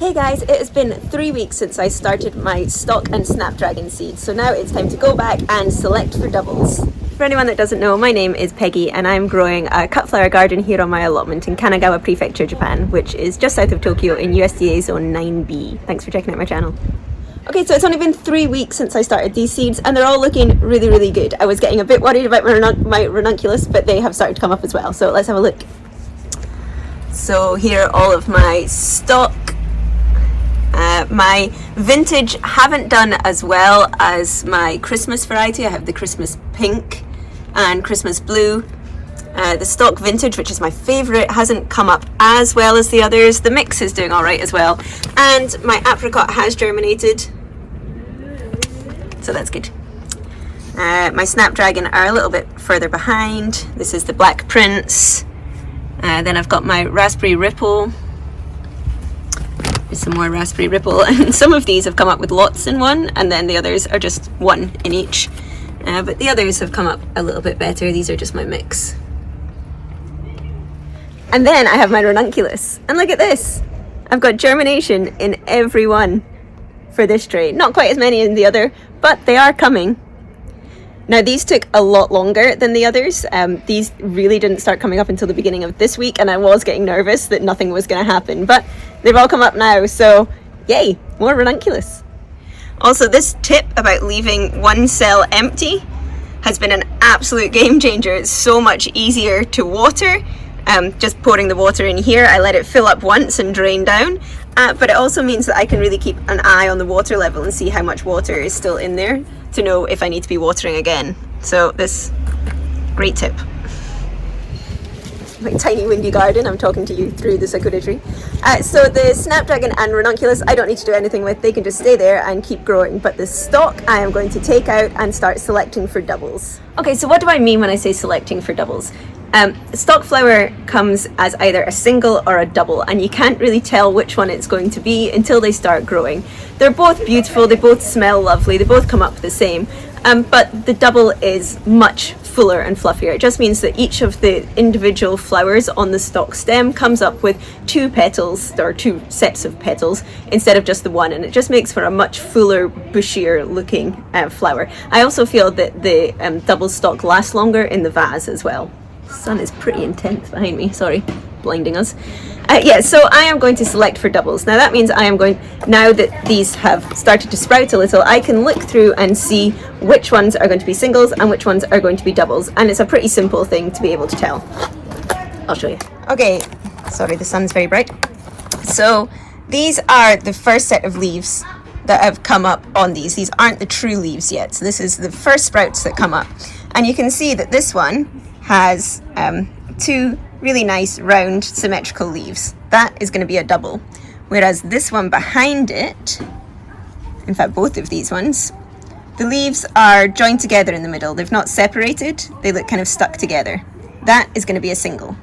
Hey guys, it has been 3 weeks since I started my stock and Snapdragon seeds, so now it's time to go back and select for doubles. For anyone that doesn't know, my name is Peggy and I'm growing a cut flower garden here on my allotment in Kanagawa Prefecture, Japan, which is just south of Tokyo in USDA Zone 9B. Thanks for checking out my channel. Okay, so it's only been 3 weeks since I started these seeds and they're all looking really good. I was getting a bit worried about my ranunculus, but they have started to come up as well, so let's have a look. So here are all of my stock. My vintage haven't done as well as my Christmas variety. I have the Christmas pink and Christmas blue. The stock vintage, which is my favourite, hasn't come up as well as the others. The mix is doing alright as well. And my apricot has germinated, so that's good. My Snapdragon are a little bit further behind. This is the Black Prince. Then I've got my Raspberry Ripple. Some more Raspberry Ripple, and some of these have come up with lots in one, and then the others are just one in each. But the others have come up a little bit better. These are just my mix. And then I have my ranunculus, and look at this. I've got germination in every one for this tray. Not quite as many in the other, but they are coming. Now these took a lot longer than the others. These really didn't start coming up until the beginning of this week, and I was getting nervous that nothing was going to happen, but they've all come up now, so yay, more ranunculus. Also, this tip about leaving one cell empty has been an absolute game changer. It's so much easier to water. Just pouring the water in here, I let it fill up once and drain down, but it also means that I can really keep an eye on the water level and see how much water is still in there to know if I need to be watering again. So this, great tip. My tiny windy garden, I'm talking to you through the sakura tree. So the Snapdragon and ranunculus I don't need to do anything with, they can just stay there and keep growing, but the stock I am going to take out and start selecting for doubles. Okay, so what do I mean when I say selecting for doubles? Stock flower comes as either a single or a double, and you can't really tell which one it's going to be until they start growing. They're both beautiful, they both smell lovely, they both come up the same, but the double is much fuller and fluffier. It just means that each of the individual flowers on the stock stem comes up with two petals, or two sets of petals, instead of just the one, and it just makes for a much fuller, bushier looking flower. I also feel that the double stock lasts longer in the vase as well. The sun is pretty intense behind me, sorry, blinding us. Yeah, so I am going to select for doubles. Now that means I am going, now that these have started to sprout a little, I can look through and see which ones are going to be singles and which ones are going to be doubles, and it's a pretty simple thing to be able to tell. I'll show you. Okay, sorry, the sun's very bright. So these are the first set of leaves that have come up on these. These aren't the true leaves yet, so this is the first sprouts that come up. And you can see that this one has two really nice round symmetrical leaves. That is going to be a double, whereas this one behind it, in fact both of these ones, the leaves are joined together in the middle. They've not separated, they look kind of stuck together. That is going to be a single.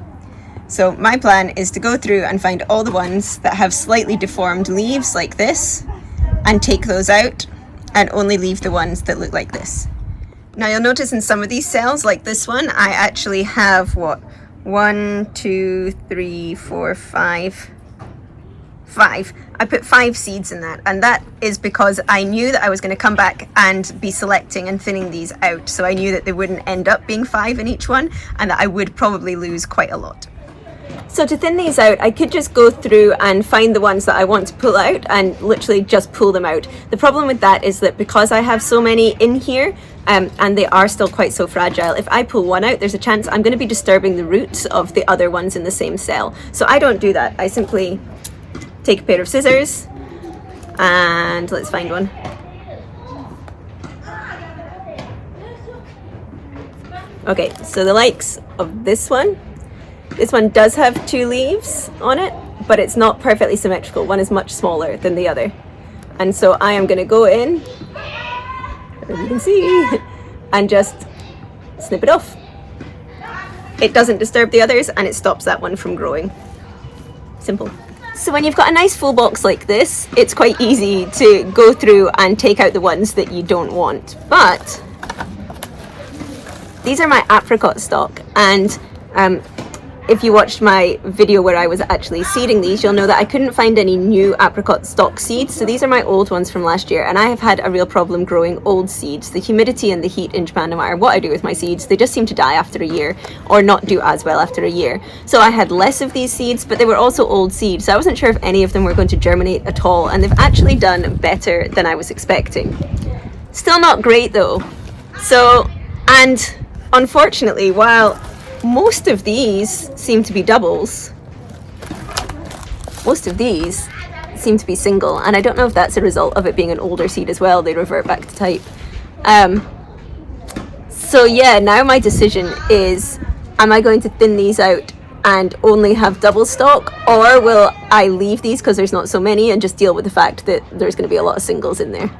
So my plan is to go through and find all the ones that have slightly deformed leaves like this and take those out and only leave the ones that look like this. Now you'll notice in some of these cells, like this one, I actually have what? 1, 2, 3, 4, 5. I put 5 seeds in that, and that is because I knew that I was going to come back and be selecting and thinning these out, so I knew that they wouldn't end up being 5 in each one and that I would probably lose quite a lot. So to thin these out, I could just go through and find the ones that I want to pull out and literally just pull them out. The problem with that is that because I have so many in here, and they are still quite so fragile, if I pull one out, there's a chance I'm going to be disturbing the roots of the other ones in the same cell. So I don't do that. I simply take a pair of scissors and let's find one. Okay, so the likes of this one does have 2 leaves on it, but it's not perfectly symmetrical. One is much smaller than the other. And so I am going to go in, as you can see, and just snip it off. It doesn't disturb the others and it stops that one from growing. Simple. So when you've got a nice full box like this, it's quite easy to go through and take out the ones that you don't want. But these are my apricot stock, and if you watched my video where I was actually seeding these, you'll know that I couldn't find any new apricot stock seeds. So these are my old ones from last year, and I have had a real problem growing old seeds. The humidity and the heat in Japan, no matter what I do with my seeds, they just seem to die after a year or not do as well after a year. So I had less of these seeds, but they were also old seeds. So I wasn't sure if any of them were going to germinate at all, and they've actually done better than I was expecting. Still not great though. So, and unfortunately, while most of these seem to be doubles, most of these seem to be single, and I don't know if that's a result of it being an older seed as well. They revert back to type. So yeah, now my decision is, am I going to thin these out and only have double stock, or will I leave these because there's not so many and just deal with the fact that there's going to be a lot of singles in there?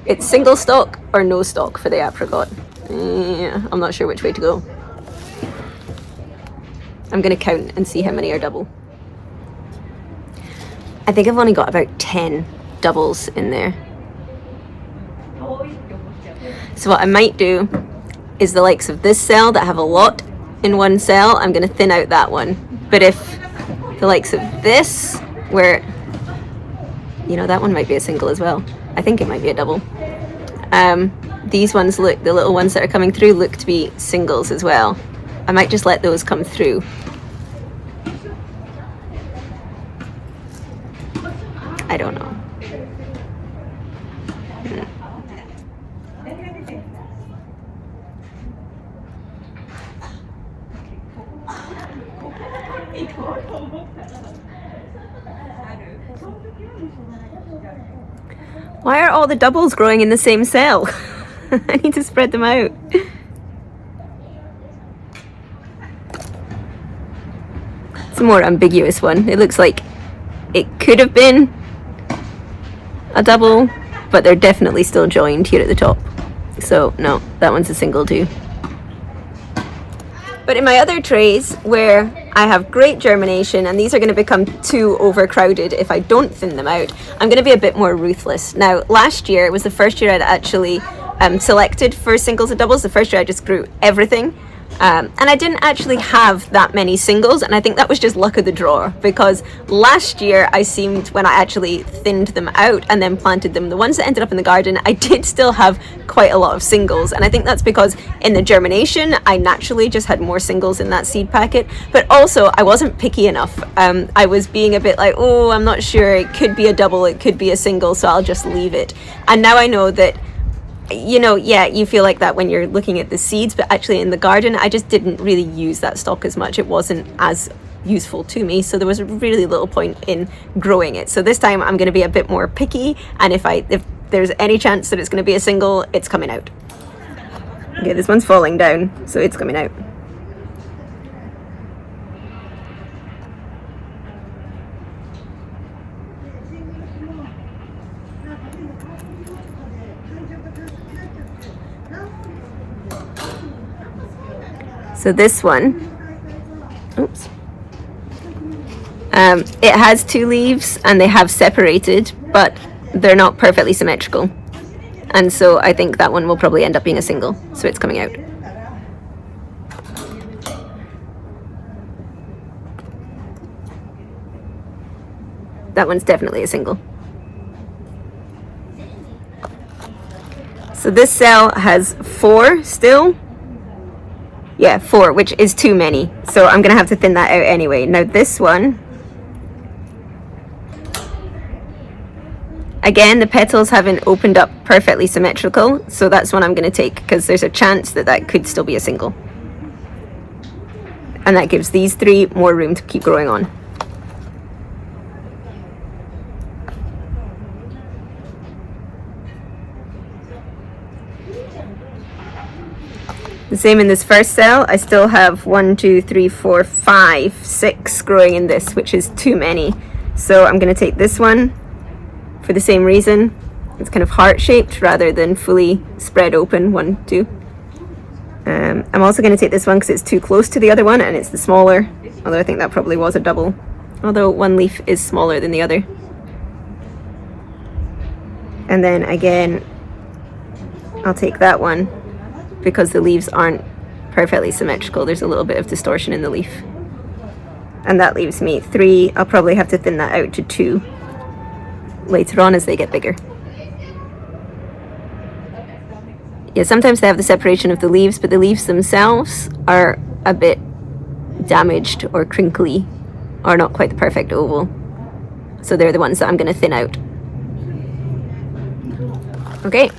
It's single stock or no stock for the apricot. Yeah, I'm not sure which way to go. I'm going to count and see how many are double. I think I've only got about 10 doubles in there. So what I might do is the likes of this cell that have a lot in one cell, I'm going to thin out that one. But if the likes of this, where, you know, that one might be a single as well. I think it might be a double. These ones look, the little ones that are coming through look to be singles as well. I might just let those come through. I don't know. Why are all the doubles growing in the same cell? I need to spread them out. It's a more ambiguous one. It looks like it could have been a double, but they're definitely still joined here at the top. So no, that one's a single too. But in my other trays, where I have great germination, and these are going to become too overcrowded if I don't thin them out, I'm going to be a bit more ruthless. Now, last year was the first year I'd actually selected for singles and doubles. The first year I just grew everything. And I didn't actually have that many singles, and I think that was just luck of the draw, because last year I seemed, when I actually thinned them out and then planted them, the ones that ended up in the garden, I did still have quite a lot of singles, and I think that's because in the germination I naturally just had more singles in that seed packet, but also I wasn't picky enough. I was being a bit like, oh, I'm not sure, it could be a double, it could be a single, so I'll just leave it. And now I know that, you know, yeah, you feel like that when you're looking at the seeds, but actually in the garden I just didn't really use that stock as much. It wasn't as useful to me, so there was really little point in growing it. So this time I'm going to be a bit more picky, and if there's any chance that it's going to be a single, it's coming out. Okay, this one's falling down, so it's coming out. So this one, oops, it has two leaves and they have separated, but they're not perfectly symmetrical. And so I think that one will probably end up being a single, so it's coming out. That one's definitely a single. So this cell has 4 still. Yeah, 4, which is too many. So I'm going to have to thin that out anyway. Now this one, again, the petals haven't opened up perfectly symmetrical. So that's one I'm going to take, because there's a chance that that could still be a single. And that gives these 3 more room to keep growing on. The same in this first cell. I still have 1, 2, 3, 4, 5, 6 growing in this, which is too many. So I'm going to take this one for the same reason. It's kind of heart-shaped rather than fully spread open. 1, 2. I'm also going to take this one because it's too close to the other one and it's the smaller, although I think that probably was a double, although one leaf is smaller than the other. And then again, I'll take that one, because the leaves aren't perfectly symmetrical. There's a little bit of distortion in the leaf. And that leaves me 3. I'll probably have to thin that out to 2 later on as they get bigger. Yeah, sometimes they have the separation of the leaves, but the leaves themselves are a bit damaged or crinkly or not quite the perfect oval. So they're the ones that I'm going to thin out. Okay,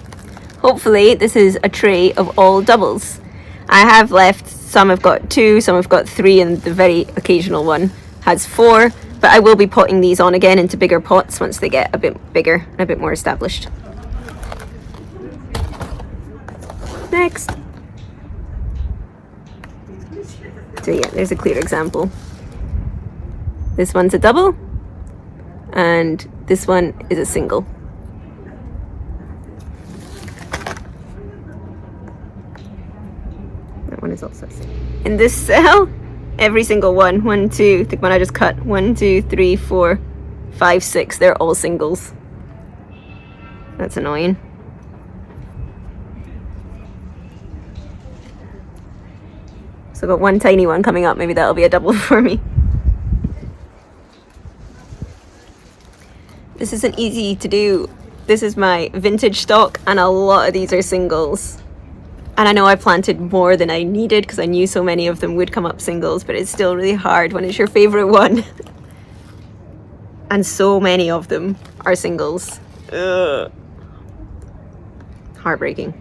hopefully this is a tray of all doubles. I have left, some have got 2, some have got 3, and the very occasional one has 4. But I will be potting these on again into bigger pots once they get a bit bigger and a bit more established. Next. So yeah, there's a clear example. This one's a double, and this one is a single. That one is also a single. In this cell, every single one, 1, 2, the one I just cut, 1, 2, 3, 4, 5, 6, they're all singles. That's annoying. So I've got one tiny one coming up, maybe that'll be a double for me. This isn't easy to do. This is my vintage stock, and a lot of these are singles. And I know I planted more than I needed because I knew so many of them would come up singles, but it's still really hard when it's your favorite one. And so many of them are singles. Ugh. Heartbreaking.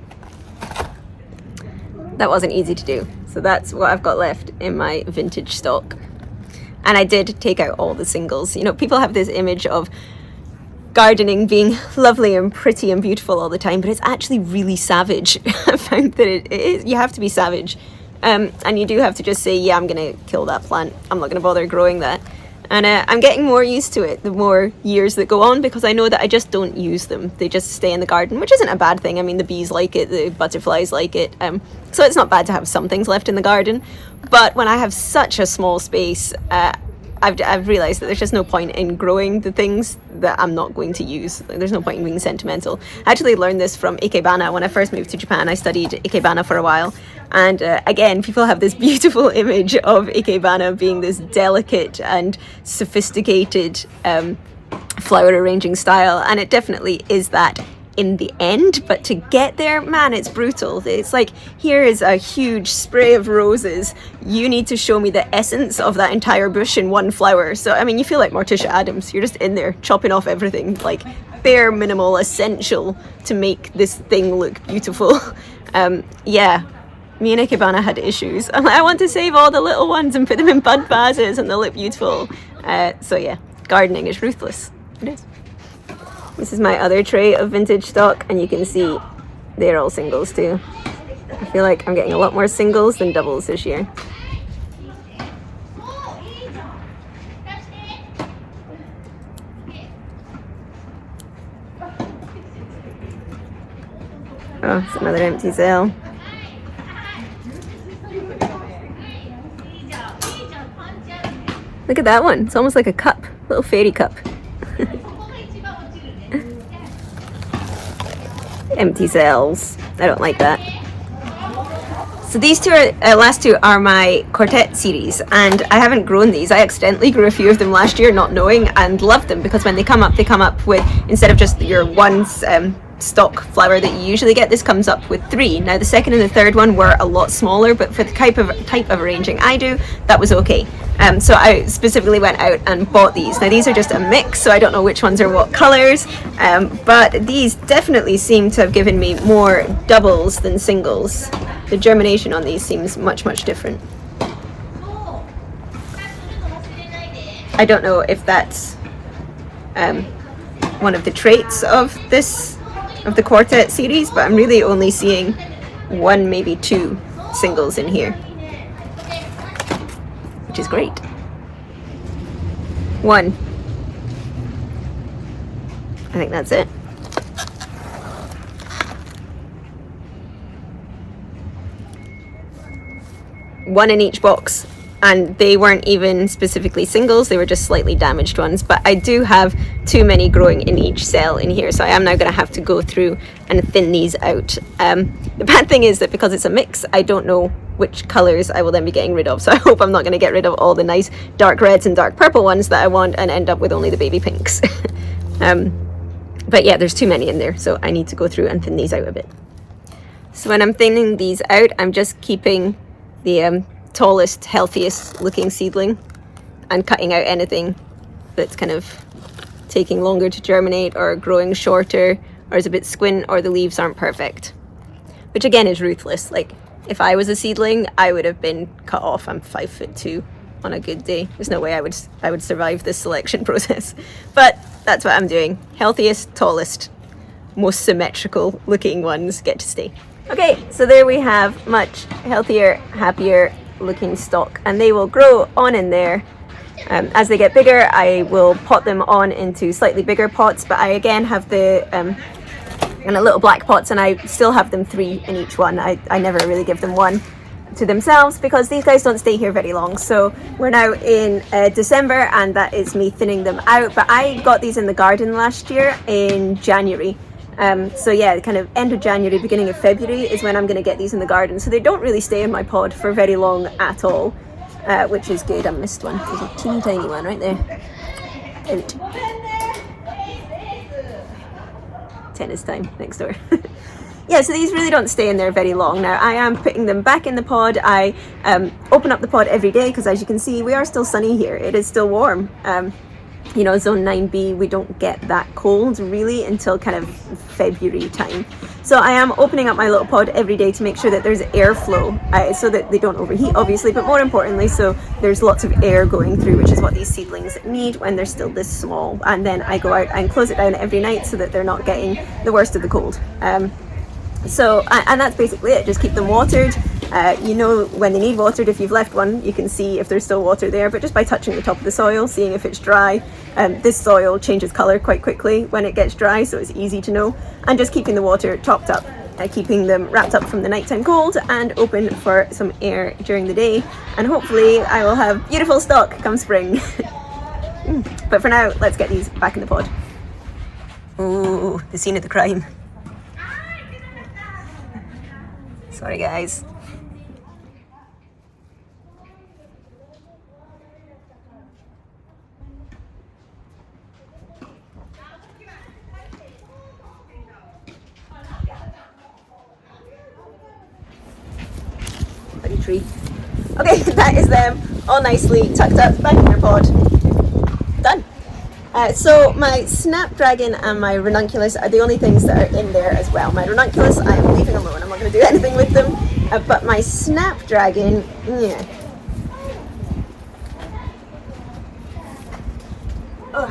That wasn't easy to do. So that's what I've got left in my vintage stock. And I did take out all the singles. You know, people have this image of gardening being lovely and pretty and beautiful all the time, but it's actually really savage. I found that it is, you have to be savage. And you do have to just say, yeah, I'm going to kill that plant. I'm not going to bother growing that. And I'm getting more used to it the more years that go on, because I know that I just don't use them. They just stay in the garden, which isn't a bad thing. I mean, the bees like it, the butterflies like it. So it's not bad to have some things left in the garden. But when I have such a small space, I've realised that there's just no point in growing the things that I'm not going to use. There's no point in being sentimental. I actually learned this from Ikebana. When I first moved to Japan, I studied Ikebana for a while. And again, people have this beautiful image of Ikebana being this delicate and sophisticated flower arranging style. And it definitely is that in the end, but to get there, man, it's brutal. It's like, here is a huge spray of roses. You need to show me the essence of that entire bush in one flower. So, I mean, you feel like Morticia Addams. You're just in there chopping off everything, like bare minimal essential to make this thing look beautiful. Yeah, me and Ikebana had issues. I'm like, I want to save all the little ones and put them in bud vases and they'll look beautiful. So yeah, gardening is ruthless. It is. This is my other tray of vintage stock, and you can see they're all singles too. I feel like I'm getting a lot more singles than doubles this year. Oh, it's another empty cell. Look at that one. It's almost like a cup, little fairy cup. Empty cells. I don't like that. So these two are, last two are my Quartet series, and I haven't grown these. I accidentally grew a few of them last year not knowing, and loved them because when they come up with, instead of just your one stock flower that you usually get, this comes up with 3. Now the second and the third one were a lot smaller, but for the type of arranging I do, that was okay. So I specifically went out and bought these. Now these are just a mix, so I don't know which ones are what colours, but these definitely seem to have given me more doubles than singles. The germination on these seems much, much different. I don't know if that's one of the traits of the Quartet series, but I'm really only seeing 1, maybe 2 singles in here, which is great. 1. I think that's it. One in each box, and they weren't even specifically singles, they were just slightly damaged ones. But I do have too many growing in each cell in here, so I am now going to have to go through and thin these out. The bad thing is that because it's a mix, I don't know which colours I will then be getting rid of, so I hope I'm not going to get rid of all the nice dark reds and dark purple ones that I want and end up with only the baby pinks. But yeah, there's too many in there, so I need to go through and thin these out a bit. So when I'm thinning these out, I'm just keeping the tallest, healthiest looking seedling and cutting out anything that's kind of taking longer to germinate or growing shorter or is a bit squint or the leaves aren't perfect. Which again is ruthless. Like, if I was a seedling, I would have been cut off. I'm 5'2" on a good day. There's no way I would survive this selection process. But that's what I'm doing. Healthiest, tallest, most symmetrical looking ones get to stay. Okay, so there we have much healthier, happier looking stock, and they will grow on in there. As they get bigger, I will pot them on into slightly bigger pots, but I again have the and a little black pots, and I still have them 3 in each one. I never really give them one to themselves because these guys don't stay here very long. So we're now in December, and that is me thinning them out, but I got these in the garden last year in January. So yeah, kind of end of January, beginning of February is when I'm going to get these in the garden, so they don't really stay in my pod for very long at all, which is good. I missed one. There's a teeny tiny one right there. Out. Tennis time next door. Yeah, so these really don't stay in there very long. Now I am putting them back in the pod. I open up the pod every day because, as you can see, we are still sunny here. It is still warm. You know, zone 9B, we don't get that cold really until kind of February time. So I am opening up my little pod every day to make sure that there's airflow, so that they don't overheat, obviously, but more importantly, so there's lots of air going through, which is what these seedlings need when they're still this small. And then I go out and close it down every night so that they're not getting the worst of the cold. So, and that's basically it. Just keep them watered. You know when they need watered. If you've left one, you can see if there's still water there, but just by touching the top of the soil, seeing if it's dry. This soil changes colour quite quickly when it gets dry, so it's easy to know. And just keeping the water topped up, keeping them wrapped up from the nighttime cold and open for some air during the day. And hopefully I will have beautiful stock come spring. But for now, let's get these back in the pod. Ooh, the scene of the crime. Sorry guys. Pretty tree. Okay, that is them all nicely tucked up back in their pod. Done. So my Snapdragon and my Ranunculus are the only things that are in there as well. My Ranunculus I am leaving alone. I'm not going to do anything with them. But my Snapdragon, yeah. Oh.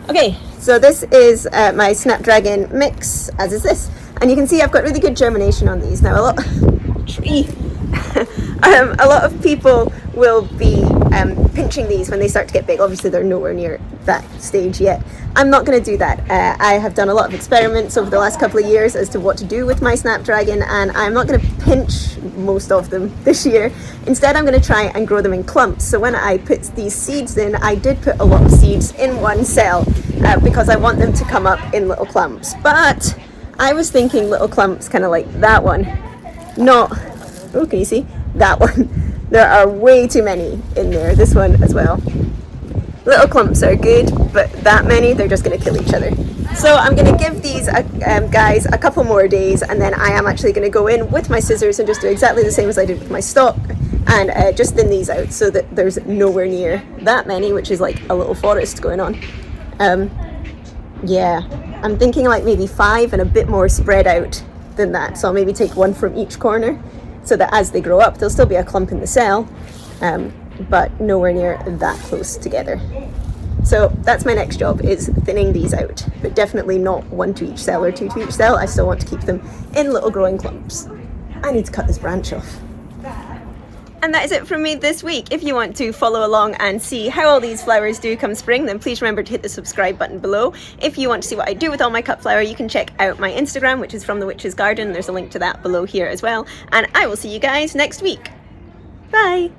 Okay, so this is my Snapdragon mix, as is this. And you can see I've got really good germination on these. Now a lot of people will be pinching these when they start to get big. Obviously they're nowhere near that stage yet. I'm not going to do that. I have done a lot of experiments over the last couple of years as to what to do with my Snapdragon, and I'm not going to pinch most of them this year. Instead, I'm going to try and grow them in clumps. So when I put these seeds in, I did put a lot of seeds in one cell because I want them to come up in little clumps. But I was thinking little clumps kind of like that one. Not, oh, can you see? That one. There are way too many in there. This one as well. Little clumps are good, but that many, they're just going to kill each other. So I'm going to give these guys a couple more days, and then I am actually going to go in with my scissors and just do exactly the same as I did with my stock, and just thin these out so that there's nowhere near that many, which is like a little forest going on. Yeah, I'm thinking like maybe 5 and a bit more spread out than that. So I'll maybe take one from each corner so that as they grow up, there'll still be a clump in the cell, but nowhere near that close together. So that's my next job, is thinning these out, but definitely not 1 to each cell or 2 to each cell. I still want to keep them in little growing clumps. I need to cut this branch off. And that is it from me this week. If you want to follow along and see how all these flowers do come spring, then please remember to hit the subscribe button below. If you want to see what I do with all my cut flower, you can check out my Instagram, which is From the Witch's Garden. There's a link to that below here as well. And I will see you guys next week. Bye!